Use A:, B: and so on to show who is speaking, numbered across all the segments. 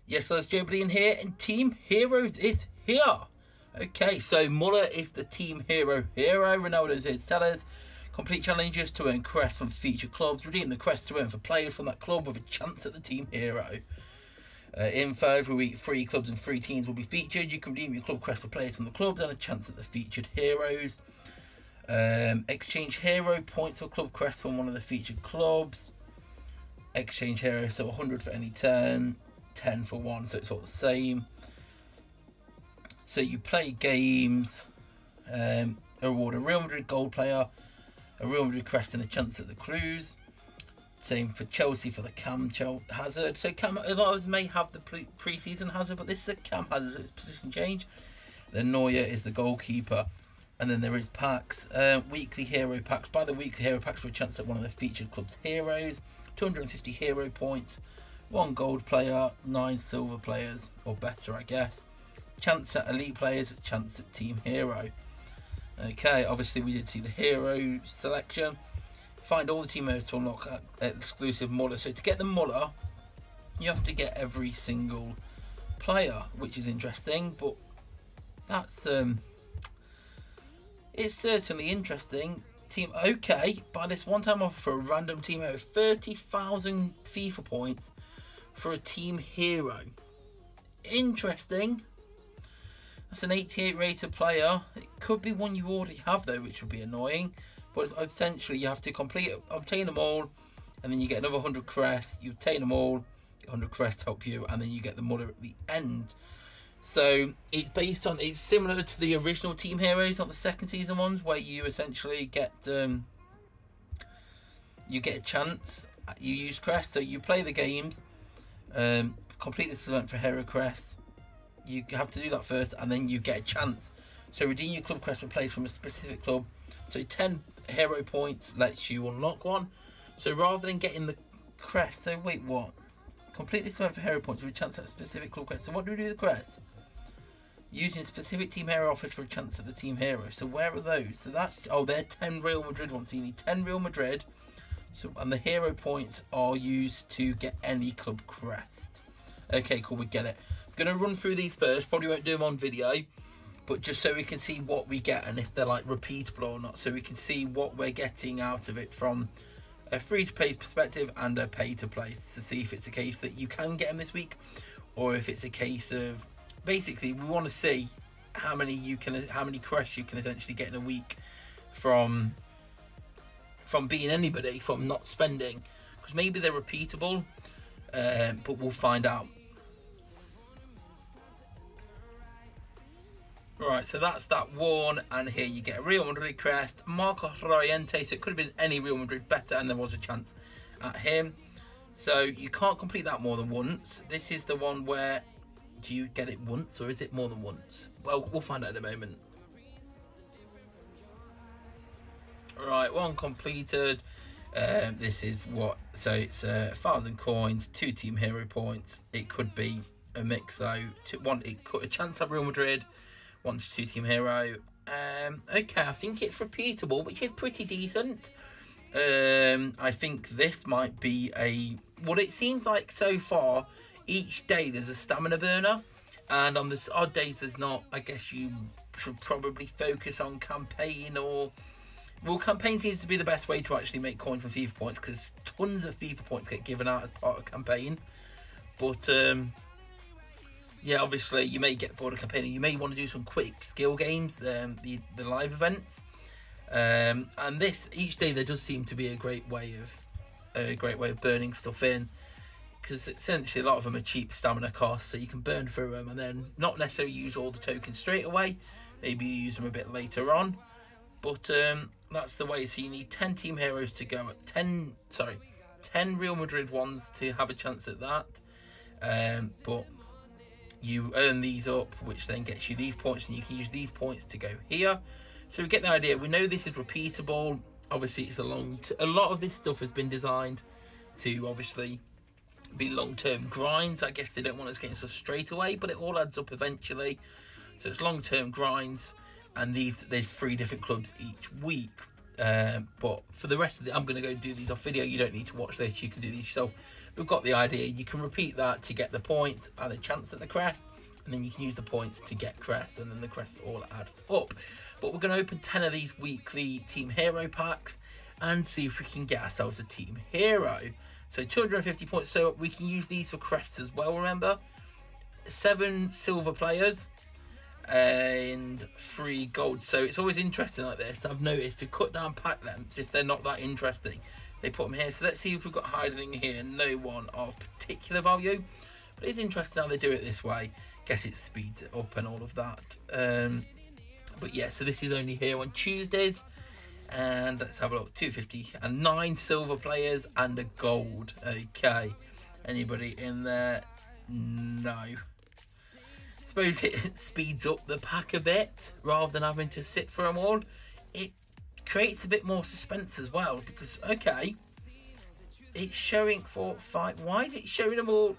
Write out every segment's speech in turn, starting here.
A: Yes, so it's JOEBILINE here, and Team Heroes is here. Okay, so Muller is the Team Hero. Ronaldo's here to tell us. Complete challenges to earn Crest from featured clubs. Redeem the Crest to earn for players from that club with a chance at the Team Hero. Info: every week, 3 clubs and 3 teams will be featured. You can redeem your club Crest for players from the clubs and a chance at the featured heroes. Exchange hero points for club Crest from one of the featured clubs. Exchange hero, so 100 for any turn, 10 for one, so it's all the same. So you play games, reward a Real Madrid gold player, a Real Madrid Crest and a chance at the cruise. Same for Chelsea for the Cam Hazard. So Cam, a lot of us may have the pre-season Hazard, but this is a Cam Hazard, it's position change. Then Neuer is the goalkeeper. And then there is packs, weekly hero packs. Buy the weekly hero packs for a chance at one of the featured club's heroes. 250 hero points, 1 gold player, 9 silver players, or better I guess. Chance at elite players, chance at team hero. Okay, obviously we did see the hero selection. Find all the team heroes to unlock exclusive Muller. So to get the Muller, you have to get every single player, which is interesting, but that's it's certainly interesting. Team, okay, buy this one-time offer for a random team hero, 30,000 FIFA points for a team hero. Interesting. That's an 88 rated player. It could be one you already have though, which would be annoying. But potentially you have to obtain them all, and then you get another 100 Crest. You obtain them all, 100 Crest help you, and then you get the Muller at the end. So it's similar to the original Team Heroes, not the second season ones, where you essentially get a chance. You use Crest, so you play the games, complete this event for Hero Crest. You have to do that first, and then you get a chance. So redeem your club Crest for players from a specific club. So 10 hero points lets you unlock one. So rather than getting the Crest, so wait, what? Complete this event for hero points with a chance at a specific club Crest. So what do we do with the Crest? Using specific team hero offers for a chance at the team hero. So where are those? So that's, oh, they're 10 Real Madrid ones. So you need 10 Real Madrid. So, and the hero points are used to get any club Crest. Okay, cool, we get it. I'm going to run through these first. Probably won't do them on video, but just so we can see what we get and if they're like repeatable or not. So we can see what we're getting out of it from a free-to-play perspective and a pay-to-play, to see if it's a case that you can get them this week, or if it's a case of, basically we want to see how many Crest you can essentially get in a week from being anybody, from not spending, because maybe they're repeatable, but we'll find out. Right, so that's that one, and here you get a Real Madrid Crest, Marco Llorente, so it could have been any Real Madrid better, and there was a chance at him. So you can't complete that more than once. This is the one where, do you get it once, or is it more than once? Well, we'll find out in a moment. Right, one completed. This is what, so it's 1,000 coins, 2 team hero points. It could be a mix though. A chance at Real Madrid, 1 to 2 team hero. Okay, I think it's repeatable, which is pretty decent. I think this might be what it seems like so far. Each day there's a stamina burner, and on the odd days there's not. I guess you should probably focus on campaign, or, well, campaign seems to be the best way to actually make coins from FIFA points, because tons of FIFA points get given out as part of campaign. But yeah, obviously you may get bored of campaign, and you may want to do some quick skill games, the live events, and this, each day there does seem to be a great way of burning stuff in, because essentially a lot of them are cheap stamina costs, so you can burn through them and then not necessarily use all the tokens straight away. Maybe you use them a bit later on, but that's the way. So you need 10 team heroes to go at 10 Real Madrid ones to have a chance at that, but you earn these up, which then gets you these points, and you can use these points to go here. So we get the idea. We know this is repeatable. Obviously it's a lot of this stuff has been designed to obviously be long-term grinds. I guess they don't want us getting stuff straight away, but it all adds up eventually. So it's long-term grinds, and there's 3 different clubs each week. But for the rest of I'm going to go do these off video. You don't need to watch this, you can do these yourself. we've got the idea. You can repeat that to get the points and a chance at the crest, and then you can use the points to get crests, and then the crests all add up. But we're going to open 10 of these weekly team hero packs and see if we can get ourselves a team hero. So 250 points, so we can use these for crests as well, remember. 7 silver players and 3 gold. So it's always interesting like this. I've noticed to cut down pack lengths if they're not that interesting, they put them here. So let's see if we've got hiding here. No one of particular value, but it's interesting how they do it this way. Guess it speeds it up and all of that. But yeah, so this is only here on Tuesdays. And let's have a look. 250 and 9 silver players and a gold. Okay, anybody in there? No. Suppose it speeds up the pack a bit rather than having to sit for them all. It creates a bit more suspense as well, because okay, it's showing for 5. Why is it showing them all?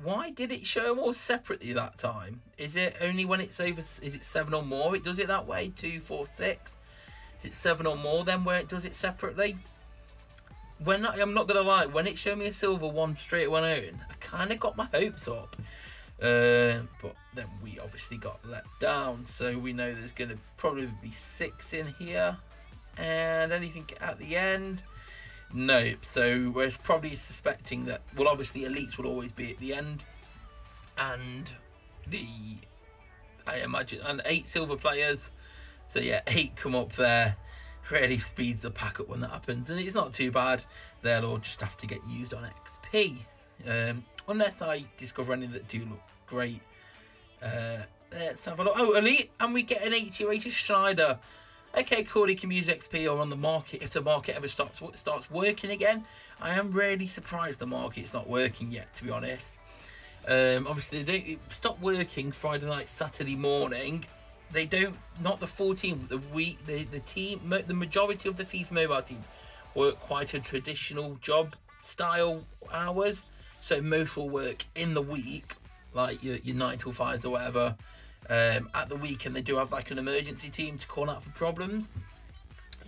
A: Why did it show them all separately that time? Is it only when it's over? Is it 7 or more? It does it that way. 2, 4, 6. Is it 7 or more then where it does it separately? When I'm not gonna lie, when it showed me a silver one straight away in, I kind of got my hopes up, but then we obviously got let down. So we know there's gonna probably be 6 in here, and anything at the end. Nope. So we're probably suspecting that, well, obviously elites will always be at the end, and I imagine, and 8 silver players. So yeah, 8 come up there. Really speeds the pack up when that happens, and it's not too bad. They'll all just have to get used on XP, unless I discover any that do look great. Let's have a look. Oh, elite, and we get an 80 rated Schneider. Okay, cool. He can use XP or on the market if the market ever starts working again. I am really surprised the market's not working yet, to be honest. Obviously, it stopped working Friday night, Saturday morning. They don't, not the full team. The team, the majority of the FIFA Mobile team work quite a traditional job style hours. So most will work in the week, like your 9 till 5s or whatever. At the weekend, they do have like an emergency team to call out for problems.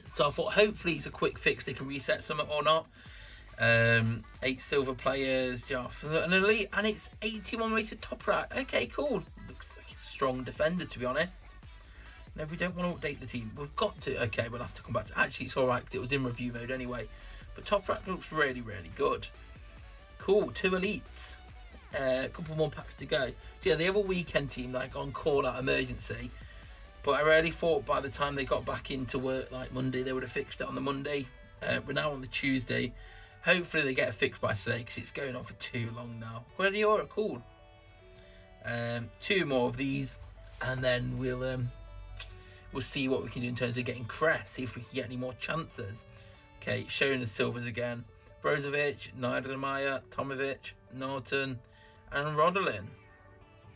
A: So I thought hopefully it's a quick fix. They can reset something or not. 8 silver players, an elite, and it's 81 rated top rack. Okay, cool. Looks like a strong defender, to be honest. No, we don't want to update the team. We've got to. Okay, we'll have to come back to. Actually, it's all right because it was in review mode anyway. But top rack looks really, really good. Cool. 2 elites. A couple more packs to go. So yeah, they have a weekend team like on call out emergency. But I really thought by the time they got back into work like Monday, they would have fixed it on the Monday. We're now on the Tuesday. Hopefully they get it fixed by today because it's going on for too long now. Gladiator, cool. 2 more of these, and then we'll see what we can do in terms of getting Crest. See if we can get any more chances. Okay, showing the silvers again. Brozovic, Niedermeyer, Tomovic, Norton, and Rodolin.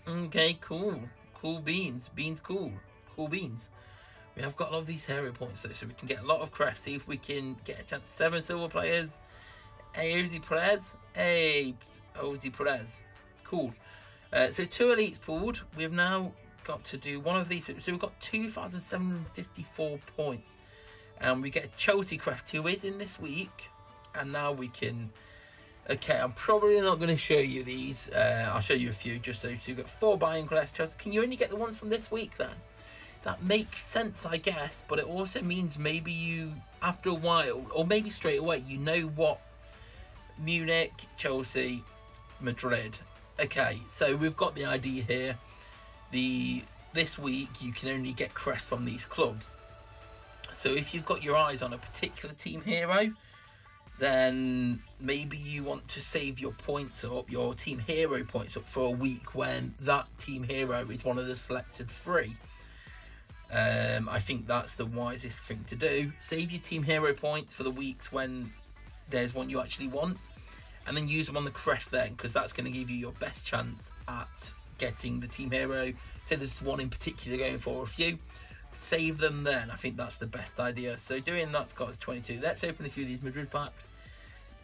A: Okay, cool. Cool beans. Beans cool. Cool beans. We have got a lot of these hero points though, so we can get a lot of Crest. See if we can get a chance. 7 silver players. Hey, Ozzy Perez. Hey, Ozzy Perez. Cool. So 2 elites pulled. We've now got to do one of these. So we've got 2,754 points. And we get a Chelsea Crest who is in this week. And now we can... Okay, I'm probably not going to show you these. I'll show you a few just so you've got 4 buying Crest. Chelsea. Can you only get the ones from this week then? That makes sense, I guess. But it also means maybe you, after a while, or maybe straight away, you know what Munich, Chelsea, Madrid. Okay, so we've got the idea here. This week you can only get Crest from these clubs. So if you've got your eyes on a particular team hero, then maybe you want to save your points up, your team hero points up for a week when that team hero is one of the selected 3. I think that's the wisest thing to do. Save your team hero points for the weeks when there's one you actually want, and then use them on the Crest then, because that's going to give you your best chance at getting the team hero. Say there's one in particular going for a few, save them then. I think that's the best idea. So doing that's got us 22. Let's open a few of these Madrid packs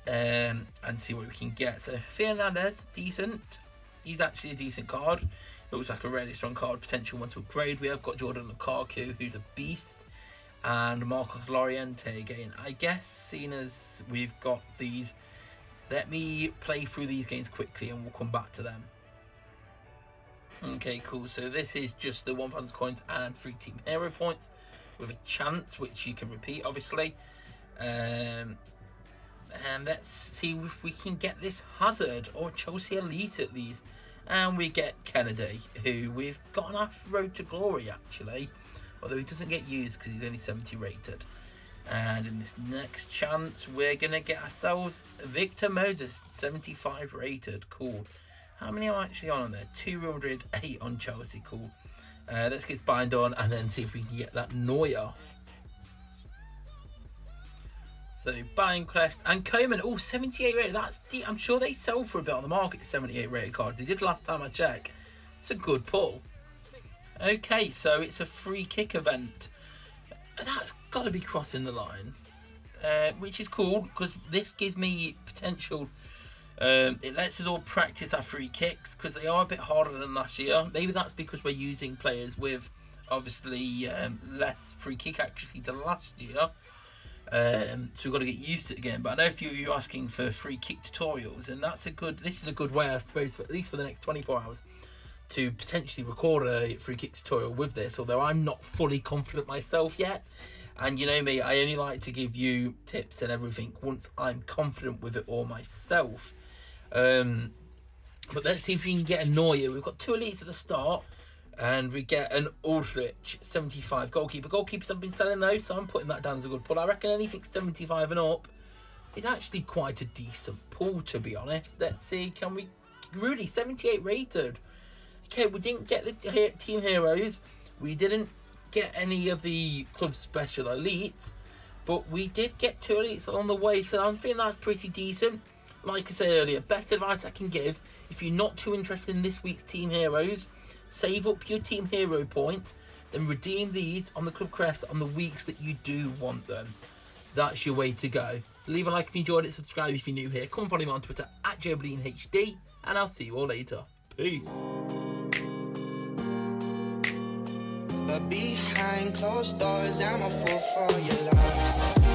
A: and see what we can get. So Fernandez, decent. He's actually a decent card. Looks like a really strong card, potential one to upgrade. We have got Jordan Lukaku, who's a beast. and Marcos Llorente again. I guess, seeing as we've got these, let me play through these games quickly and we'll come back to them. Okay, cool. So this is just the 1,000 coins and 3 team hero points with a chance, which you can repeat, obviously. And let's see if we can get this Hazard or Chelsea Elite at least. And we get Kennedy, who we've got on our road to glory, actually. Although he doesn't get used because he's only 70 rated. And in this next chance, we're going to get ourselves Victor Moses, 75 rated. Cool. How many are actually on there? 208 on Chelsea. Cool. Let's get Spine done and then see if we can get that Neuer. So, buying Crest and Coman. Oh, 78 rated. That's deep. I'm sure they sell for a bit on the market, 78 rated cards. They did last time I checked. It's a good pull. Okay, so it's a free kick event. That's got to be crossing the line. Which is cool because this gives me potential. It lets us all practice our free kicks because they are a bit harder than last year. Maybe that's because we're using players with obviously less free kick accuracy than last year. So we've got to get used to it again. But I know a few of you are asking for free kick tutorials, and this is a good way, I suppose, at least for the next 24 hours, to potentially record a free kick tutorial with this. Although I'm not fully confident myself yet. And you know me, I only like to give you tips and everything once I'm confident with it all myself. But let's see if we can get a Neuer. We've got 2 elites at the start. And we get an Aldrich, 75 goalkeeper. Goalkeepers have been selling those, so I'm putting that down as a good pull. I reckon anything 75 and up is actually quite a decent pull, to be honest. Let's see, can we... Rudy, 78 rated. Okay, we didn't get the team heroes. We didn't get any of the club special elites. But we did get 2 elites along the way, so I'm feeling that's pretty decent. Like I said earlier, best advice I can give, if you're not too interested in this week's team heroes, save up your team hero points, then redeem these on the Club Crest on the weeks that you do want them. That's your way to go. So leave a like if you enjoyed it, subscribe if you're new here, come and follow me on Twitter at joebilineHD, and I'll see you all later. Peace.
B: But behind closed doors, I'm a fool for your love.